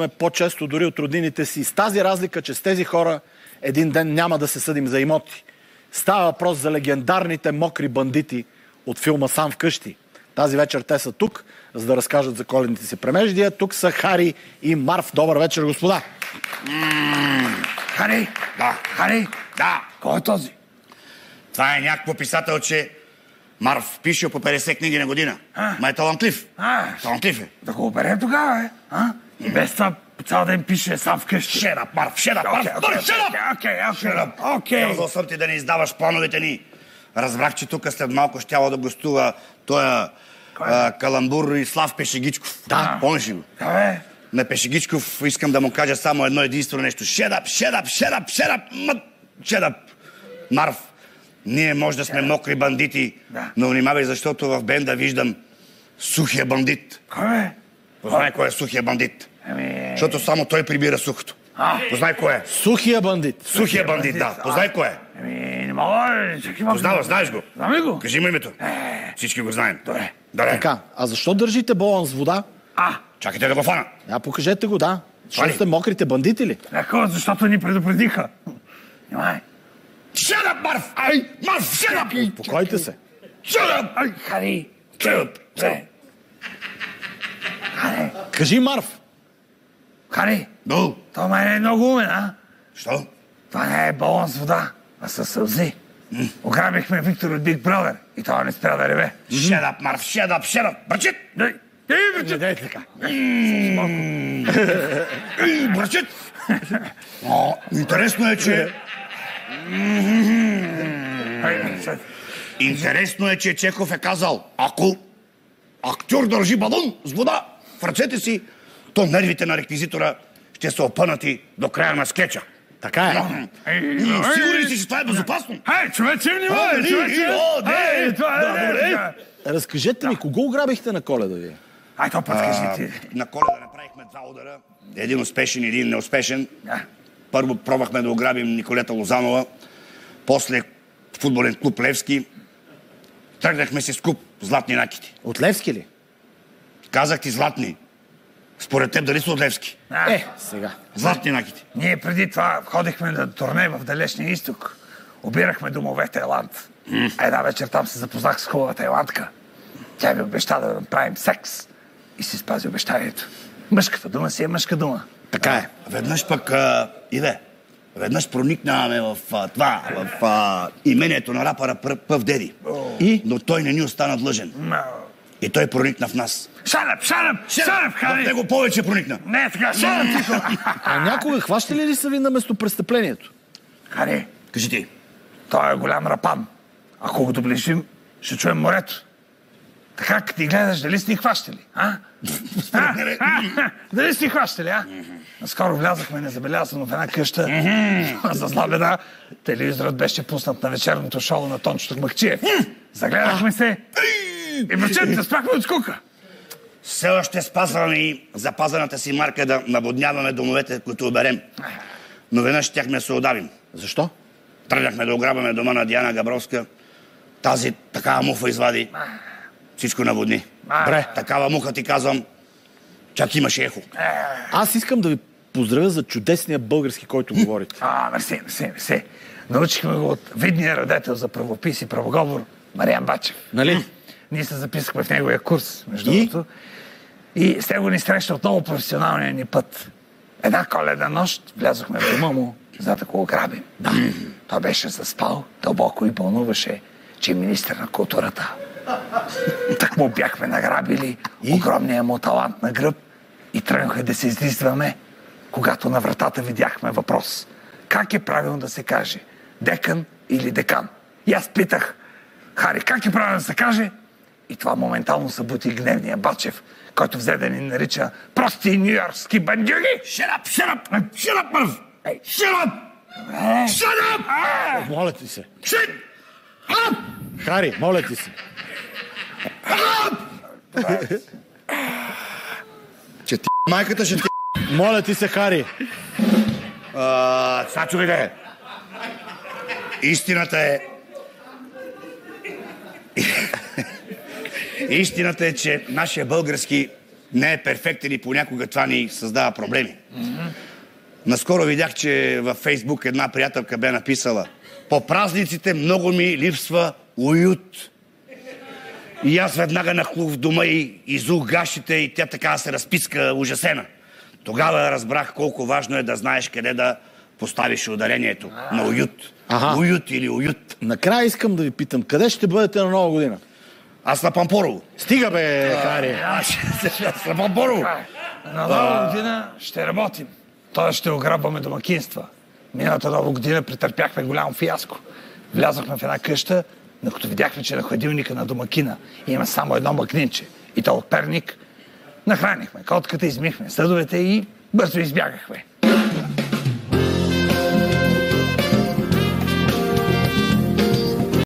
по-често дори от роднините си. С тази разлика, че с тези хора един ден няма да се съдим за имоти. Става въпрос за легендарните мокри бандити от филма «Сам вкъщи». Тази вечер те са тук, за да разкажат за коледните си премеждия. Тук са Хари и Марв. Добър вечер, господа! Хари? Да. Хари? Да. Кой е този? Това е някакво писателче. Марв пише по 50 книги на година. Ма е талантлив. Талантлив е. Да го оберем тогава, е? И без това цял ден пише сам вкъщи. Шедап, Марв, шедап, Марв! Шедап! Казал съм ти да не издаваш плановете ни. Разбрах, че тук след малко щяло да гостува тоя каламбур и Слав Пешегичков. Да. Помниш ли го? Да, бе. На Пешегичков искам да му кажа само едно единствено нещо. Шедап, шедап, шедап, шедап, шедап. Марв, ние може да сме мокри бандити, но внимавай, защото в бенда виждам сухия бандит. Кой бе? Познай кой е сухия бандит. Защото само той прибира сухото. Познай кой е. Сухия бандит. Сухия бандит, да. Познай кой е. Не мога, чакай малко. Познаваш, знаеш го. Знам ли го? Кажи му името. Всички го знаем. Добре. Така, а защо държите балон с вода? Чакайте да го фана. Покажете го, да. Защо Вали. сте мокрите бандити ли? Леко, защото ни предупредиха. Внимай. Шедап, Марв! Ай, Марв, шедап! Покойте се. Шедап! Ай, Хари. Шедап! Хари. Кажи, Марв. Хари. Но, Това май не е много умен, а? що? Това не е балон с вода, а със сълзи. Ограбихме Виктор от Big Brother и това не спря да реве. Шедап, Марв, шедап, шедап! Брачет! Не дей така. Брачет! Интересно е, че... Интересно е, че Чехов е казал, ако актьор държи балон с вода в ръцете си, то нервите на реквизитора ще са опънати до края на скетча. Така е. Сигурен ли си, че това е безопасно? Човече, внимавай, човече! Разкажете ми, кого ограбихте на Коледа вие? Ай, то път кажи ти. На Коледа направихме два удара. Един успешен и един неуспешен. Първо пробвахме да ограбим Николета Лозанова, после футболен клуб Левски. Тръгнахме си с куп златни накити. От Левски ли? Казах ти златни. Според теб дали са от Левски? Сега. Златни накити. Ние преди това ходихме на турне в Далечния изток. Обирахме домове в Тайланд. Една вечер там се запознах с хубава тайландка. Тя ми обеща да направим секс. И си спази обещанието. Мъжката дума си е мъжка дума. Така е. Веднъж пък, веднъж проникнаваме в имението на рапъра Пъв Деди. Но той не ни остана длъжен. И той проникна в нас. Шарап, В Хари! него повече проникна. Не, така, шарап, тихо! А някога хващали ли са ви на местопрестъплението? Хари, Кажи ти. той е голям рапан. Ако го доближим, ще чуем морето. Така, като ти гледаш, дали сте ни хващали, Дали сте ни хващали, Наскоро влязахме незабелязано в една къща. За зла беда, телевизорът беше пуснат на вечерното шоу на Тончо Махчиев. Загледахме се и брачете, спрахме от скука. Все още спазваме и запазената си марка да наводняваме домовете, които оберем. Но веднъж щяхме да се удавим. Защо? Тръгнахме да ограбваме дома на Диана Габровска. Тази такава муха извади. Всичко наводни. Бре. Такава муха ти казвам, чак имаше ехо. Аз искам да ви поздравя за чудесния български, който говорите. Мерси. Научихме го от видния радетел за правопис и правоговор Мариан Бачев. Нали? Ние се записахме в неговия курс, между другото. И с него ни среща отново професионалния ни път. Една коледна нощ влязохме в дома му, за да го ограбим. Той беше заспал дълбоко и бълнуваше, че е министър на културата. Так му бяхме награбили огромния му талант на гръб и тръгнаха да се излизваме, когато на вратата видяхме въпрос. Как е правилно да се каже? Декан или декан? И аз питах, Хари, как е правилно да се каже? И това моментално събуди гневния Бачев, който взе да ни нарича прости нюйоркски бандюги. Shut up! Моля ти се. Хари, моля ти се. Че ти майката ще ти... Моля ти се, Хари. Сега чуйте. Истината е... Истината е, че нашия български не е перфектен и понякога това ни създава проблеми. Наскоро видях, че във Фейсбук една приятелка бе написала: по празниците много ми липсва уют. И аз веднага нахлух в дома и изух гащите и тя така се разписка ужасена. Тогава разбрах колко важно е да знаеш къде да поставиш ударението на уют. Уют или уют. Накрая искам да ви питам, къде ще бъдете на Нова година? Аз на Пампорово. Стига бе, Хари! Аз на Пампорово. На Нова година ще работим. Тоест ще ограбваме домакинства. Миналата Нова година претърпяхме голямо фиаско. Влязохме в една къща, но като видяхме, че на хладилника на домакина има само едно магнитче и то от Перник, нахранихме котката, измихме съдовете и бързо избягахме.